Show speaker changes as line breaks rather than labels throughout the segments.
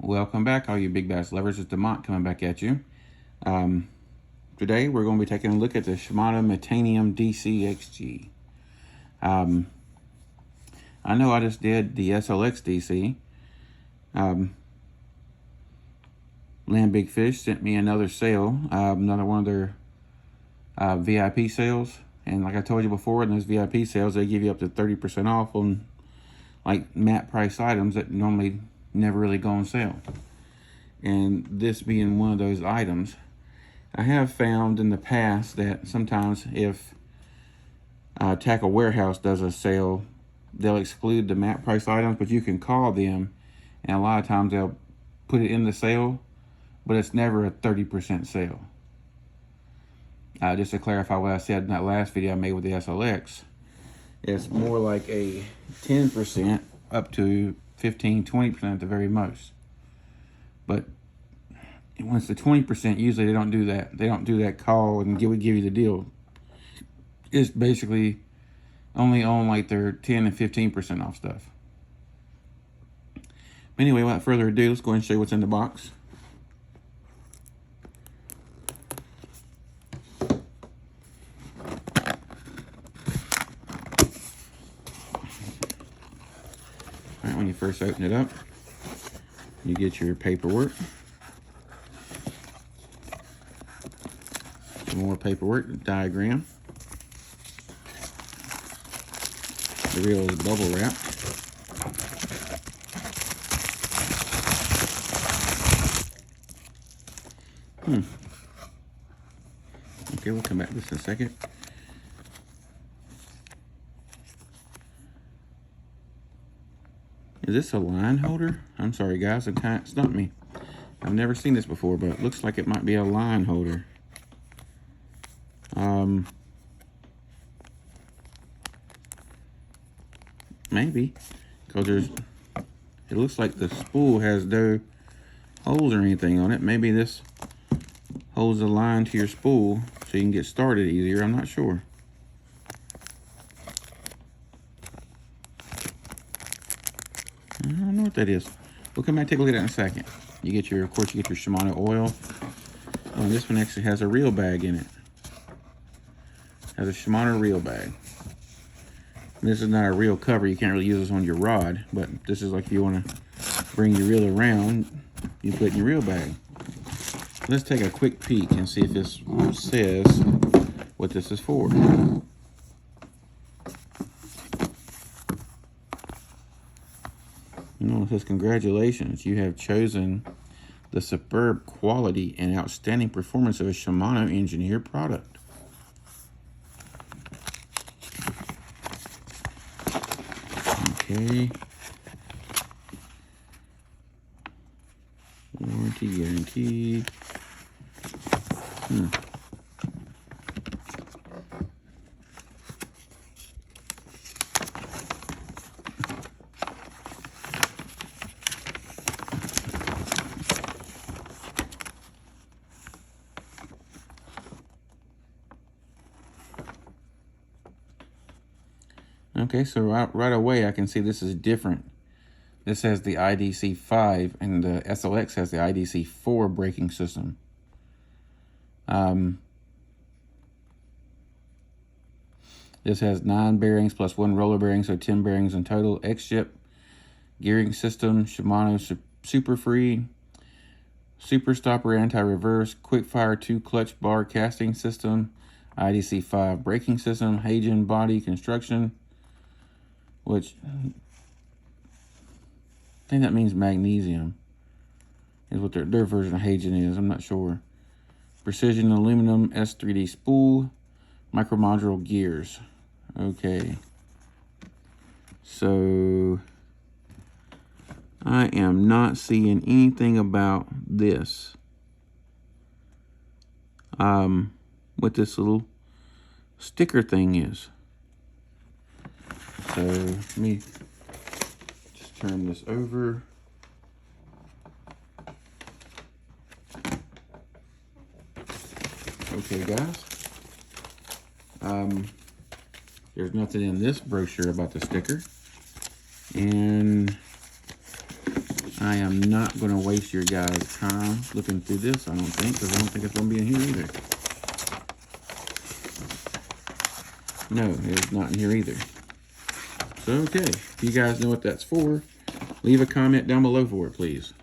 Welcome back, all you big bass lovers. It's DeMont coming back at you. Today we're going to be taking a look at the Shimano Metanium DC XG. I know I just did the SLX DC. Land Big Fish sent me another sale, another one of their VIP sales. And like I told you before, in those VIP sales, they give you up to 30% off on like mat price items that normally never really go on sale. And this being one of those items, I have found in the past that sometimes if Tackle Warehouse does a sale, they'll exclude the mat price items, but you can call them and a lot of times they'll put it in the sale, but it's never a 30% sale. Just to clarify what I said in that last video I made with the SLX, it's more like a 10% up to 15-20% at the very most. But once the 20%, usually they don't do that. They don't do that call and give you the deal. It's basically only on like their 10 and 15% off stuff. But anyway, without further ado, let's go ahead and show you what's in the box. Alright, when you first open it up, you get your paperwork. Some more paperwork, diagram. The reel is bubble wrap. Okay, we'll come back to this in a second. Is this a line holder? I'm sorry guys, it kind of stumped me. I've never seen this before, but it looks like it might be a line holder. Maybe, because it looks like the spool has no holes or anything on it. Maybe this holds the line to your spool so you can get started easier. I'm not sure. I don't know what that is. We'll come back and take a look at that in a second. You get your, of course, you get your Shimano oil. Oh, and this one actually has a reel bag in it. Has a Shimano reel bag. This is not a reel cover. You can't really use this on your rod, but this is like if you want to bring your reel around, you put it in your reel bag. Let's take a quick peek and see if this says what this is for. It says, congratulations, you have chosen the superb quality and outstanding performance of a Shimano engineered product. Okay. Warranty guarantee. Okay, so right away I can see this is different. This has the IDC 5 and the SLX has the IDC 4 braking system. This has 9 bearings plus 1 roller bearing, so 10 bearings in total. X-Ship gearing system, Shimano Super Free, Super Stopper anti-reverse, quick fire 2 clutch bar casting system, IDC 5 braking system, Hagen body construction, which I think that means magnesium is what their version of Hagen is. I'm not sure. Precision aluminum S3D spool, micro module gears. Okay, so I am not seeing anything about this. What this little sticker thing is. So let me just turn this over. Okay, guys. There's nothing in this brochure about the sticker. And I am not going to waste your guys' time looking through this, I don't think, because I don't think it's going to be in here either. No, it's not in here either. So, okay, if you guys know what that's for, leave a comment down below for it, please.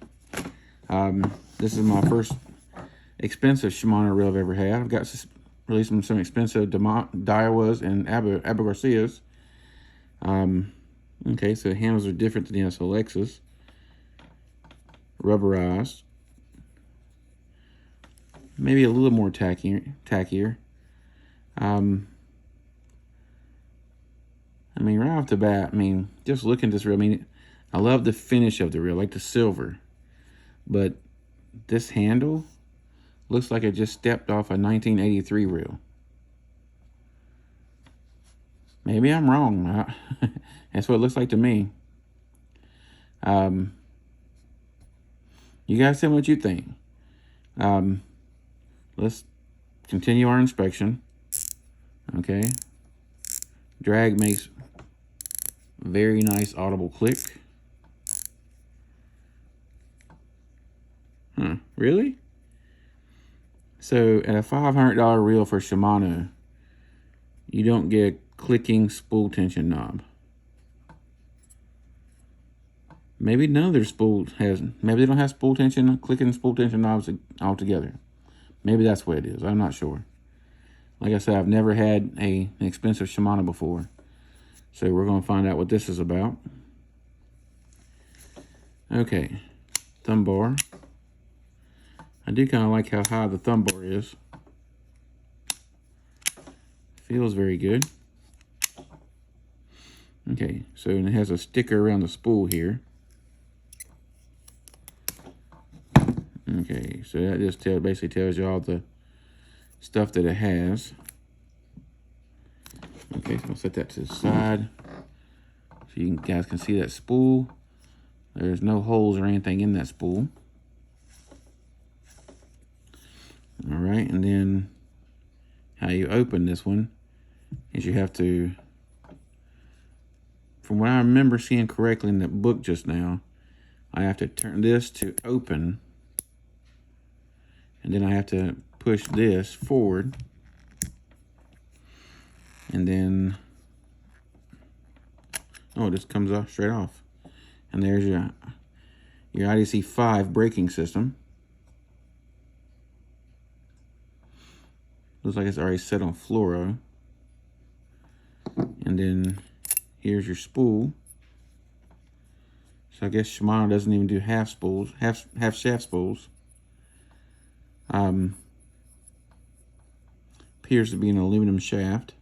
This is my first expensive Shimano reel I've ever had. I've got really some expensive Daiwas and Abu Garcias. Okay, so the handles are different than the SLXs. Rubberized. Maybe a little more tackier. I mean, right off the bat, I mean, just looking at this reel, I mean, I love the finish of the reel, like the silver. But this handle looks like it just stepped off a 1983 reel. Maybe I'm wrong. That's what it looks like to me. You guys tell me what you think. Let's continue our inspection. Okay. Drag makes very nice audible click. Huh, really? So at a $500 reel for Shimano, you don't get a clicking spool tension knob. Maybe none of their spool has, maybe they don't have spool tension, clicking spool tension knobs altogether. Maybe that's what it is, I'm not sure. Like I said, I've never had an expensive Shimano before. So we're going to find out what this is about. Okay, thumb bar. I do kind of like how high the thumb bar is. Feels very good. Okay, so it has a sticker around the spool here. Okay, so that just basically tells you all the stuff that it has. Okay, so I'll set that to the side so you guys can see that spool. There's no holes or anything in that spool. All right, and then how you open this one is you have to, from what I remember seeing correctly in the book just now, I have to turn this to open, and then I have to push this forward, and then, oh, this comes off straight off. And there's your IDC 5 braking system. Looks like it's already set on fluoro. And then here's your spool. So I guess Shimano doesn't even do half spools, half shaft spools. Appears to be an aluminum shaft.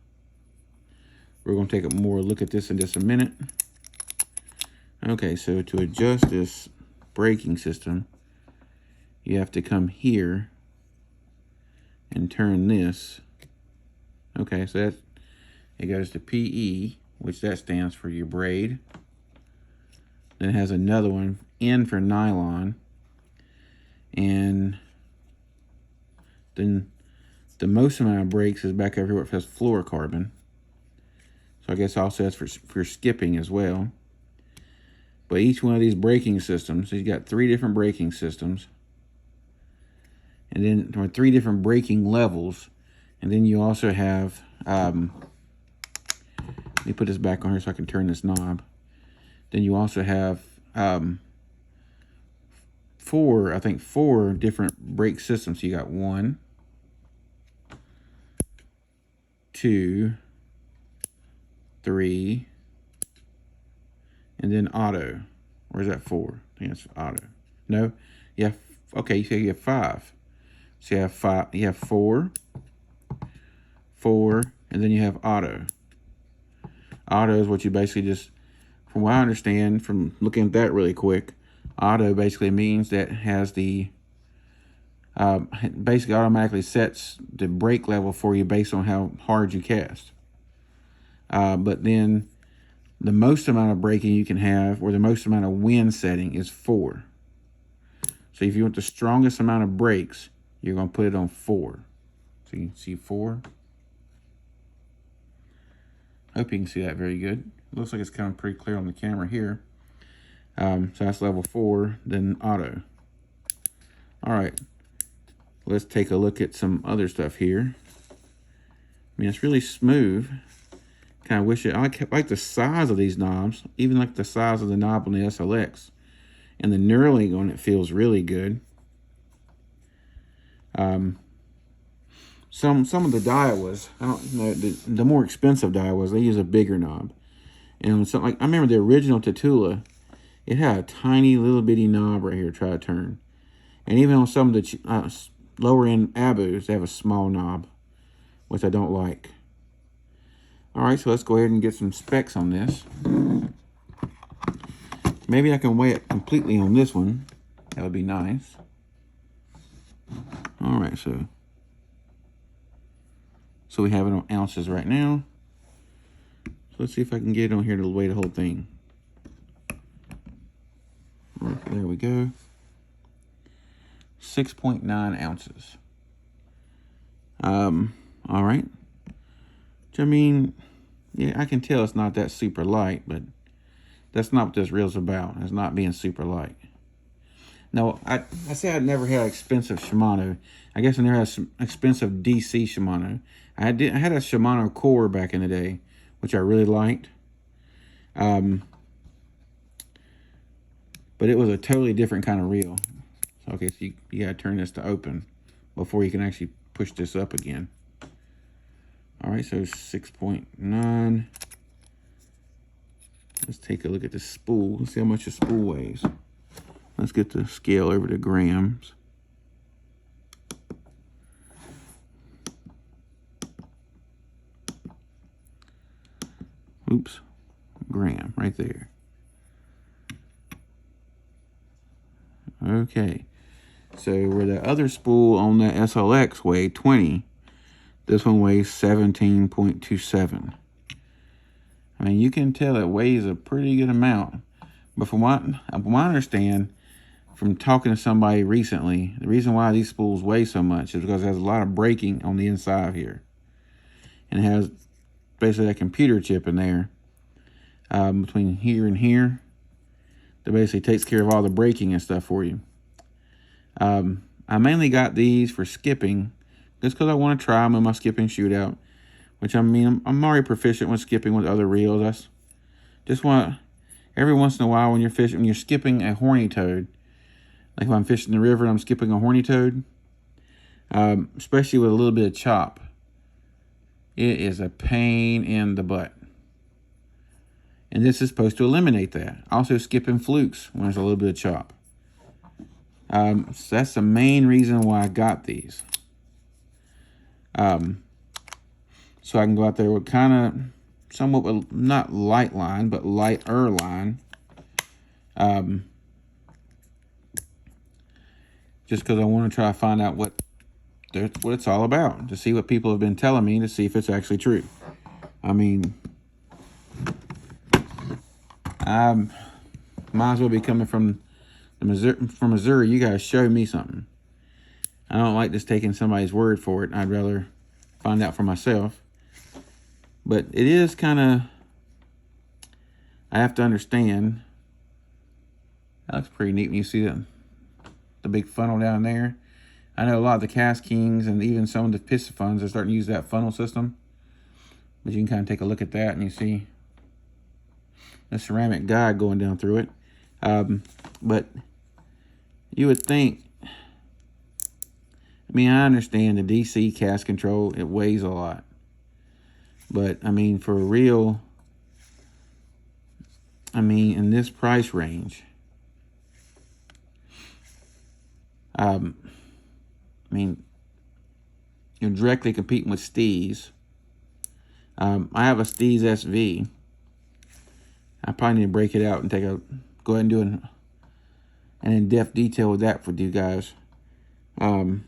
We're going to take a more look at this in just a minute. Okay, so to adjust this braking system, you have to come here and turn this. Okay, so that it goes to PE, which that stands for your braid. Then it has another one, N for nylon. And then the most amount of brakes is back over here where it says fluorocarbon. So I guess also that's for skipping as well. But each one of these braking systems, so you've got 3 different braking systems. And then 3 different braking levels. And then you also have, let me put this back on here so I can turn this knob. Then you also have 4 different brake systems. So you got 1, 2, 3, and then auto. Or is that 4? I think that's auto. No, you have, okay, so you have 5. So you have 5, you have 4, 4, and then you have auto. Auto is what you basically just, from what I understand, from looking at that really quick, auto basically means that has the, basically automatically sets the brake level for you based on how hard you cast. But then the most amount of braking you can have, or the most amount of wind setting, is 4. So if you want the strongest amount of brakes, you're going to put it on 4. So you can see 4. Hope you can see that very good. Looks like it's coming pretty clear on the camera here. So that's level 4, then auto. All right, let's take a look at some other stuff here. I mean, it's really smooth. Kind of wish it, I like the size of these knobs, even like the size of the knob on the SLX. And the knurling on it feels really good. Some of the Daiwas, I don't know, the more expensive Daiwas, they use a bigger knob. And something like, I remember the original Tatula, it had a tiny little bitty knob right here to try to turn. And even on some of the lower end Abus, they have a small knob, which I don't like. All right, so let's go ahead and get some specs on this. Maybe I can weigh it completely on this one. That would be nice. All right, so we have it on ounces right now. So let's see if I can get it on here to weigh the whole thing. Right, there we go. 6.9 ounces. All right. I mean, yeah, I can tell it's not that super light, but that's not what this reel's about. It's not being super light. No, I say I'd never had expensive Shimano. I guess I never had some expensive DC Shimano. I had a Shimano Core back in the day, which I really liked. But it was a totally different kind of reel. So, okay, so you gotta turn this to open before you can actually push this up again. All right, so 6.9. Let's take a look at the spool. Let's see how much the spool weighs. Let's get the scale over to grams. Oops, gram right there. Okay, so where the other spool on the SLX weighed 20, this one weighs 17.27. I mean, you can tell it weighs a pretty good amount. But from what I understand, from talking to somebody recently, the reason why these spools weigh so much is because it has a lot of braking on the inside here. And it has basically a computer chip in there between here and here that basically takes care of all the braking and stuff for you. I mainly got these for skipping just because I want to try them in my skipping shootout, which I mean, I'm already proficient with skipping with other reels. I just want, every once in a while when you're fishing, when you're skipping a horny toad, like if I'm fishing the river and I'm skipping a horny toad, especially with a little bit of chop, it is a pain in the butt. And this is supposed to eliminate that. Also skipping flukes when there's a little bit of chop. So that's the main reason why I got these. So I can go out there with kind of somewhat with not light line, but lighter line. Just because I want to try to find out what it's all about, to see what people have been telling me, to see if it's actually true. I mean, I might as well be coming from Missouri. You guys show me something. I don't like just taking somebody's word for it. I'd rather find out for myself. But it is kind of, I have to understand. That looks pretty neat when you see the big funnel down there. I know a lot of the Cast Kings and even some of the Piscifuns are starting to use that funnel system. But you can kind of take a look at that and you see the ceramic guide going down through it. But you would think, I mean, I understand the DC cast control, it weighs a lot. But, I mean, for a reel, I mean, in this price range, I mean, you're directly competing with Steez. I have a Steez SV. I probably need to break it out and go ahead and do an in-depth detail with that for you guys. Let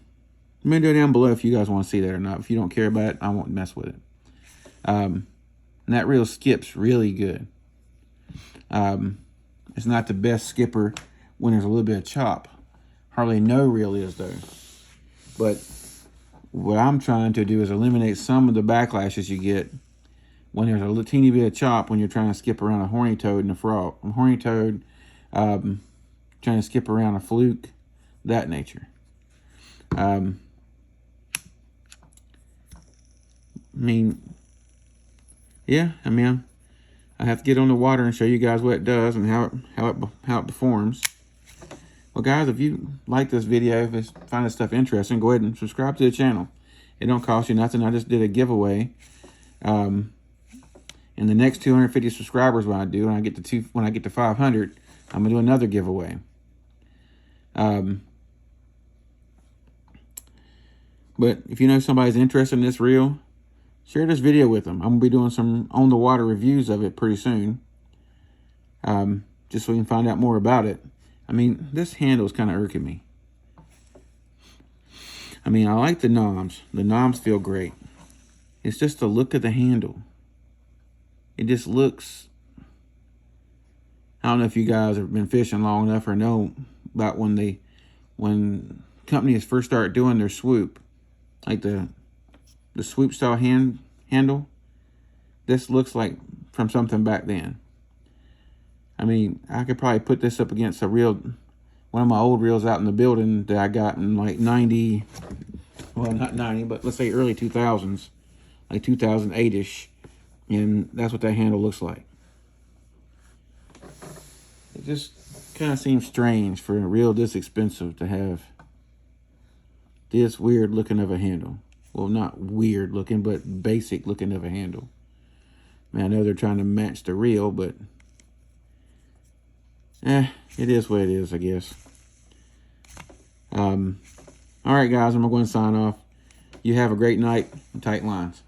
me know down below if you guys want to see that or not. If you don't care about it, I won't mess with it. And that reel skips really good. It's not the best skipper when there's a little bit of chop. Hardly no reel is though. But what I'm trying to do is eliminate some of the backlashes you get when there's a teeny bit of chop when you're trying to skip around a horny toad and a frog. A horny toad, trying to skip around a fluke, that nature. I mean, yeah, I mean, I have to get on the water and show you guys what it does and how it performs. Well, guys, if you like this video, if you find this stuff interesting, go ahead and subscribe to the channel. It don't cost you nothing. I just did a giveaway. In the next 250 subscribers, when I get to 500, I'm gonna do another giveaway. But if you know somebody's interested in this reel, share this video with them. I'm gonna be doing some on the water reviews of it pretty soon. Just so we can find out more about it. I mean, this handle is kind of irking me. I mean, I like the knobs. The knobs feel great. It's just the look of the handle. It just looks... I don't know if you guys have been fishing long enough or know about when companies first start doing their swoop. Like the swoop style handle. This looks like from something back then. I mean, I could probably put this up against a reel, one of my old reels out in the building that I got in like 90, well, not 90, but let's say early 2000s, like 2008-ish, and that's what that handle looks like. It just kind of seems strange for a reel this expensive to have this weird looking of a handle. Well, not weird looking, but basic looking of a handle. I mean, I know they're trying to match the reel, but it is what it is, I guess. All right, guys, I'm going to sign off. You have a great night and tight lines.